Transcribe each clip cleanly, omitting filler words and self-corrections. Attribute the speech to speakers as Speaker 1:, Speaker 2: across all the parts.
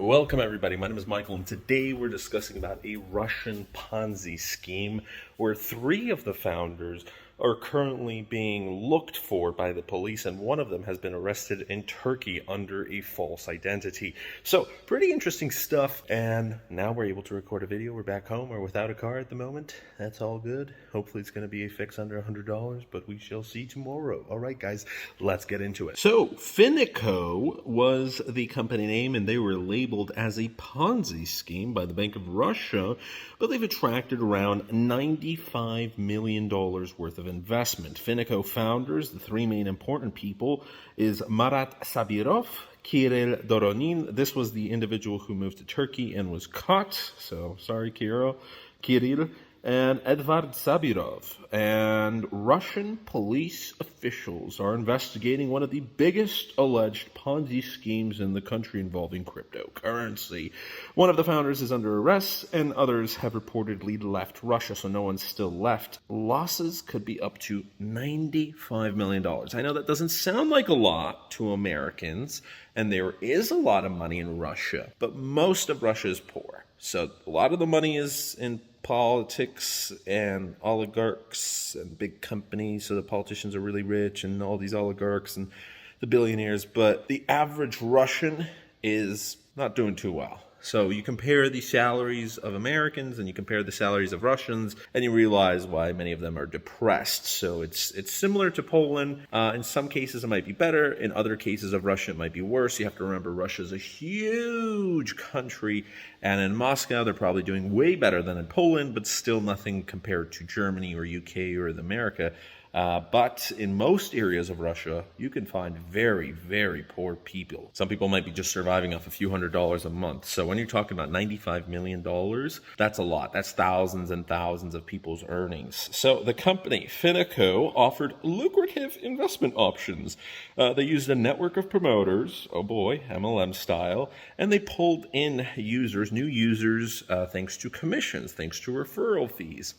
Speaker 1: Welcome everybody, my name is Michael and today we're discussing about a Russian Ponzi scheme where three of the founders are currently being looked for by the police and one of them has been arrested in Turkey under a false identity. So pretty interesting stuff, and now we're able to record a video. We're back home, we're without a car at the moment. That's all good. Hopefully it's going to be a fix under $100, but we shall see tomorrow. Alright guys, let's get into it. So Finico was the company name and they were labeled as a Ponzi scheme by the Bank of Russia, but they've attracted around $95 million worth of investment. Finico founders, the three main important people, is Marat Sabirov, Kirill Doronin. This was the individual who moved to Turkey and was caught, so sorry Kirill, and Edvard Sabirov. And Russian police officials are investigating one of the biggest alleged Ponzi schemes in the country involving cryptocurrency. One of the founders is under arrest, and others have reportedly left Russia, so no one's still left. Losses could be up to $95 million. I know that doesn't sound like a lot to Americans, and there is a lot of money in Russia, but most of Russia is poor. So a lot of the money is in politics and oligarchs and big companies, so the politicians are really rich and all these oligarchs and the billionaires, but the average Russian is not doing too well. So you compare the salaries of Americans and you compare the salaries of Russians and you realize why many of them are depressed. So it's similar to Poland. In some cases it might be better. In other cases of Russia it might be worse. You have to remember Russia is a huge country, and in Moscow they're probably doing way better than in Poland, but still nothing compared to Germany or UK or America. But in most areas of Russia, you can find very, very poor people. Some people might be just surviving off a few $100s a month. So when you're talking about $95 million, that's a lot. That's thousands and thousands of people's earnings. So the company, Finico, offered lucrative investment options. They used a network of promoters, oh boy, MLM style, and they pulled in users, new users, thanks to commissions, thanks to referral fees.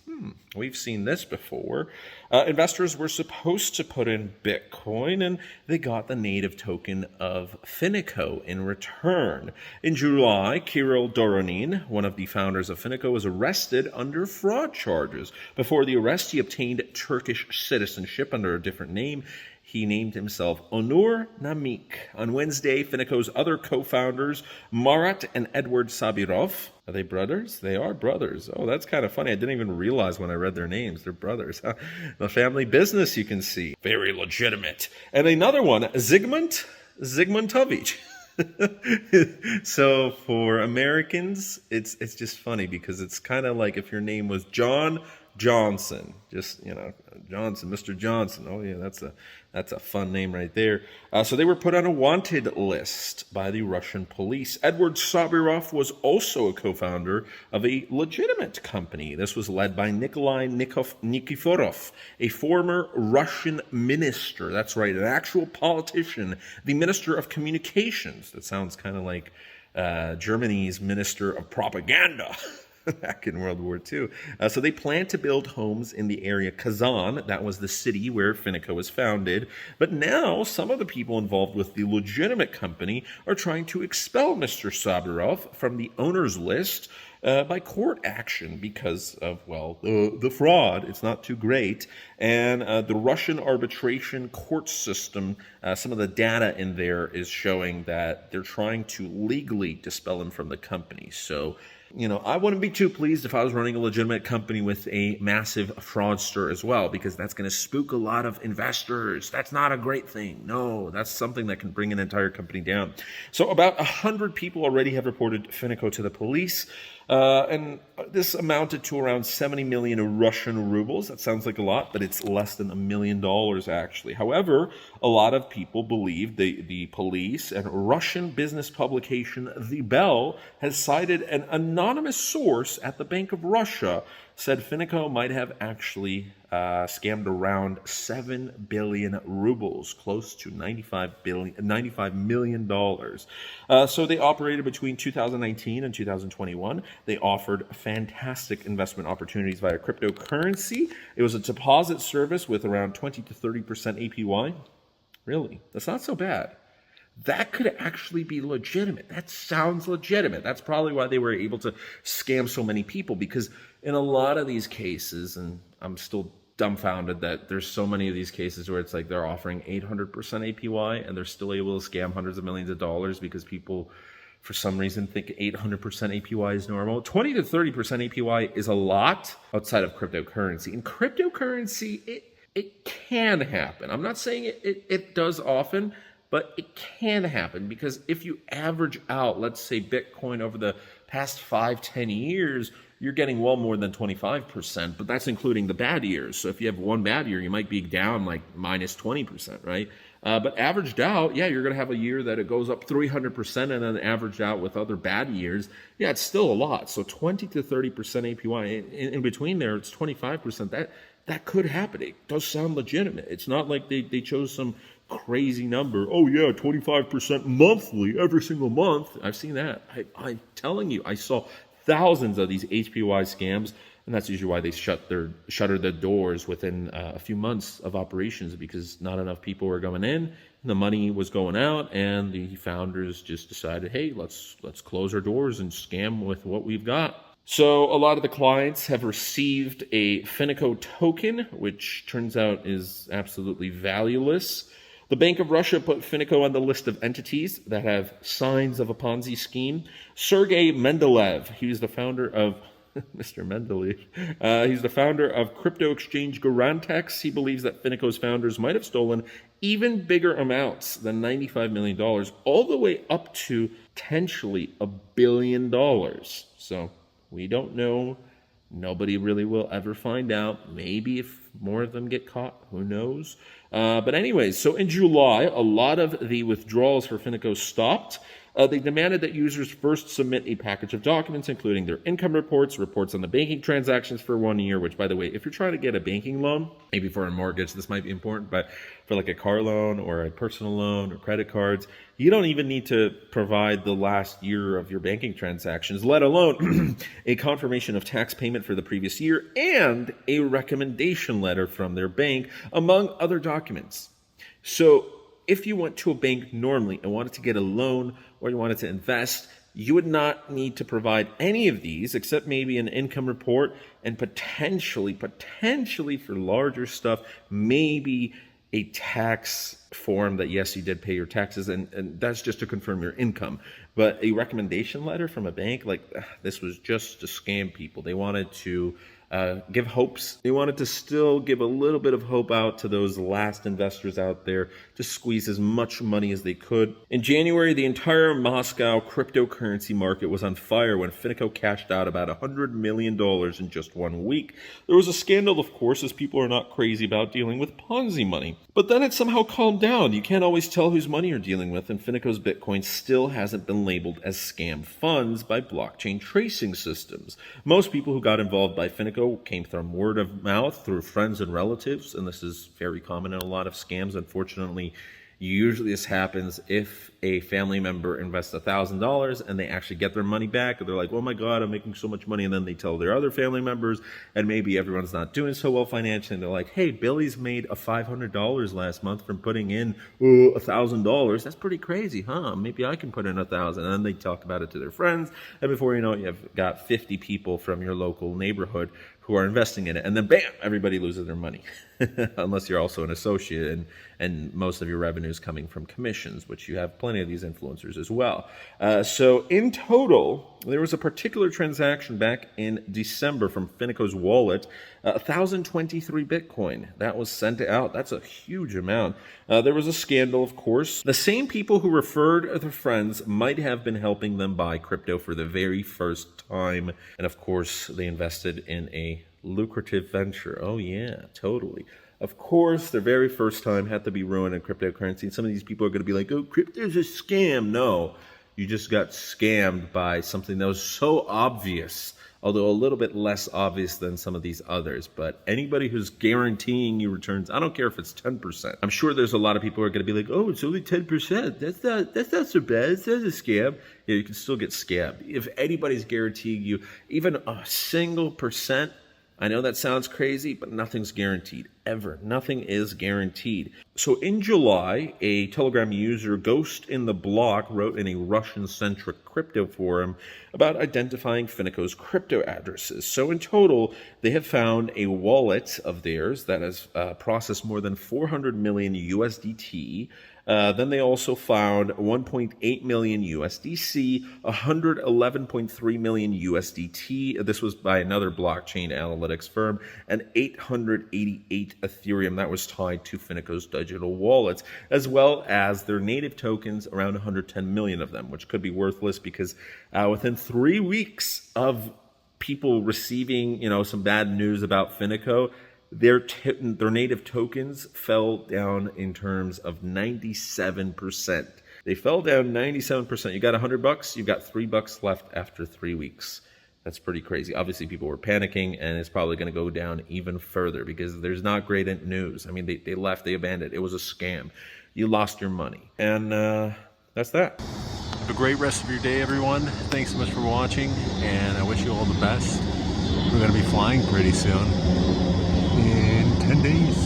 Speaker 1: We've seen this before. Investors were supposed to put in Bitcoin, and they got the native token of Finico in return. In July, Kirill Doronin, one of the founders of Finico, was arrested under fraud charges. Before the arrest, he obtained Turkish citizenship under a different name. He named himself Onur Namik. On Wednesday, Finico's other co-founders, Marat and Edward Sabirov, are they brothers? They are brothers. Oh, that's kind of funny. I didn't even realize when I read their names. They're brothers. The family business, you can see. Very legitimate. And another one, Zygmuntovich. So for Americans, it's just funny because it's kind of like if your name was John Johnson, just, Johnson, Mr. Johnson. Oh yeah, that's a fun name right there. So they were put on a wanted list by the Russian police. Edward Sabirov was also a co-founder of a legitimate company. This was led by Nikolai Nikiforov, a former Russian minister. That's right, an actual politician, the Minister of Communications. That sounds kind of like Germany's Minister of Propaganda. Back in World War II. So they planned to build homes in the area Kazan. That was the city where Finico was founded. But now some of the people involved with the legitimate company are trying to expel Mr. Sabirov from the owner's list by court action because of, well, the fraud. It's not too great. And the Russian arbitration court system, some of the data in there is showing that they're trying to legally dispel him from the company. So, I wouldn't be too pleased if I was running a legitimate company with a massive fraudster as well, because that's going to spook a lot of investors. That's not a great thing. No, that's something that can bring an entire company down. So about 100 people already have reported Finico to the police. And this amounted to around 70 million Russian rubles. That sounds like a lot, but it's less than $1 million actually. However, a lot of people believe the police and Russian business publication The Bell has cited an anonymous source at the Bank of Russia said Finico might have actually scammed around 7 billion rubles, close to $95 million. So they operated between 2019 and 2021. They offered fantastic investment opportunities via cryptocurrency. It was a deposit service with around 20 to 30% APY. Really, that's not so bad. that could actually be legitimate. That sounds legitimate. That's probably why they were able to scam so many people, because in a lot of these cases, and I'm still dumbfounded that there's so many of these cases where it's like they're offering 800% APY and they're still able to scam hundreds of millions of dollars because people, for some reason, think 800% APY is normal. 20 to 30% APY is a lot outside of cryptocurrency. In cryptocurrency, it can happen. I'm not saying it does often, but it can happen, because if you average out, let's say, Bitcoin over the past 5-10 years, you're getting well more than 25%, but that's including the bad years. So if you have one bad year, you might be down like minus 20%, right? But averaged out, yeah, you're going to have a year that it goes up 300%, and then averaged out with other bad years, yeah, it's still a lot. So 20 to 30% APY. In between there, it's 25%. That could happen. It does sound legitimate. It's not like they chose some crazy number. Oh yeah, 25% monthly every single month. I've seen that. I'm telling you, I saw thousands of these HPY scams, and that's usually why they shuttered their doors within a few months of operations, because not enough people were going in, the money was going out, and the founders just decided, hey, let's close our doors and scam with what we've got. So a lot of the clients have received a Finico token, which turns out is absolutely valueless. The Bank of Russia put Finiko on the list of entities that have signs of a Ponzi scheme. Sergey Mendeleev, he's the founder of Mr. Mendeleev. He's the founder of crypto exchange Garantex. He believes that Finiko's founders might have stolen even bigger amounts than $95 million, all the way up to potentially $1 billion. So we don't know. Nobody really will ever find out. Maybe if more of them get caught, who knows? But anyways, so in July, a lot of the withdrawals for Finico stopped. They demanded that users first submit a package of documents, including their income reports on the banking transactions for 1 year, which, by the way, if you're trying to get a banking loan, maybe for a mortgage, this might be important, but for like a car loan or a personal loan or credit cards, you don't even need to provide the last year of your banking transactions, let alone a confirmation of tax payment for the previous year and a recommendation letter from their bank, among other documents. So if you went to a bank normally and wanted to get a loan or you wanted to invest, you would not need to provide any of these except maybe an income report and potentially for larger stuff, maybe a tax form that, yes, you did pay your taxes, and that's just to confirm your income. But a recommendation letter from a bank, like, this was just to scam people. They wanted to give hopes. They wanted to still give a little bit of hope out to those last investors out there to squeeze as much money as they could. In January, the entire Moscow cryptocurrency market was on fire when Finiko cashed out about $100 million in just 1 week. There was a scandal, of course, as people are not crazy about dealing with Ponzi money. But then it somehow calmed down. You can't always tell whose money you're dealing with, and Finiko's Bitcoin still hasn't been labeled as scam funds by blockchain tracing systems. Most people who got involved by Finiko came from word of mouth through friends and relatives, and this is very common in a lot of scams. Unfortunately, usually this happens if a family member invests $1,000 and they actually get their money back, and they're like, oh my God, I'm making so much money, and then they tell their other family members, and maybe everyone's not doing so well financially, and they're like, hey, Billy's made $500 last month from putting in $1,000. That's pretty crazy, huh? Maybe I can put in $1,000. And then they talk about it to their friends, and before you know it, you've got 50 people from your local neighborhood who are investing in it, and then bam, everybody loses their money. Unless you're also an associate, and most of your revenue is coming from commissions, which you have plenty of these influencers as well. So in total, there was a particular transaction back in December from Finiko's wallet, 1,023 Bitcoin. That was sent out. That's a huge amount. There was a scandal, of course. The same people who referred their friends might have been helping them buy crypto for the very first time. And of course, they invested in a lucrative venture. Oh yeah, totally. Of course, their very first time had to be ruined in cryptocurrency. And some of these people are going to be like, oh, crypto's a scam. No, you just got scammed by something that was so obvious, although a little bit less obvious than some of these others. But anybody who's guaranteeing you returns, I don't care if it's 10%. I'm sure there's a lot of people who are going to be like, oh, it's only 10%. That's not so bad. It's not a scam. Yeah, you can still get scammed. If anybody's guaranteeing you even a single percent, I know that sounds crazy, but nothing's guaranteed, ever. Nothing is guaranteed. So in July, a Telegram user, Ghost in the Block, wrote in a Russian-centric crypto forum about identifying Finico's crypto addresses. So in total, they have found a wallet of theirs that has processed more than 400 million USDT. Then they also found 1.8 million USDC, 111.3 million USDT. This was by another blockchain analytics firm, and 888 Ethereum that was tied to Finico's digital wallets, as well as their native tokens, around 110 million of them, which could be worthless because within 3 weeks of people receiving, some bad news about Finico, their native tokens fell down in terms of 97%. They fell down 97%. You got $100, you've got $3 left after 3 weeks. That's pretty crazy. Obviously, people were panicking, and it's probably going to go down even further because there's not great news. I mean, they left, they abandoned. It was a scam. You lost your money. And that's that.
Speaker 2: Have a great rest of your day, everyone. Thanks so much for watching, and I wish you all the best. We're going to be flying pretty soon. In 10 days.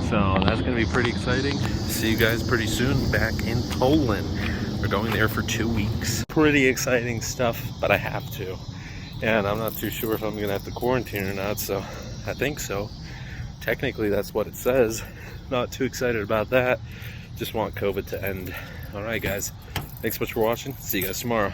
Speaker 2: So that's going to be pretty exciting.
Speaker 1: See you guys pretty soon back in Poland. We're going there for 2 weeks. Pretty exciting stuff, but I have to. And I'm not too sure if I'm going to have to quarantine or not, so I think so. Technically, that's what it says. Not too excited about that. Just want COVID to end. All right, guys. Thanks so much for watching. See you guys tomorrow.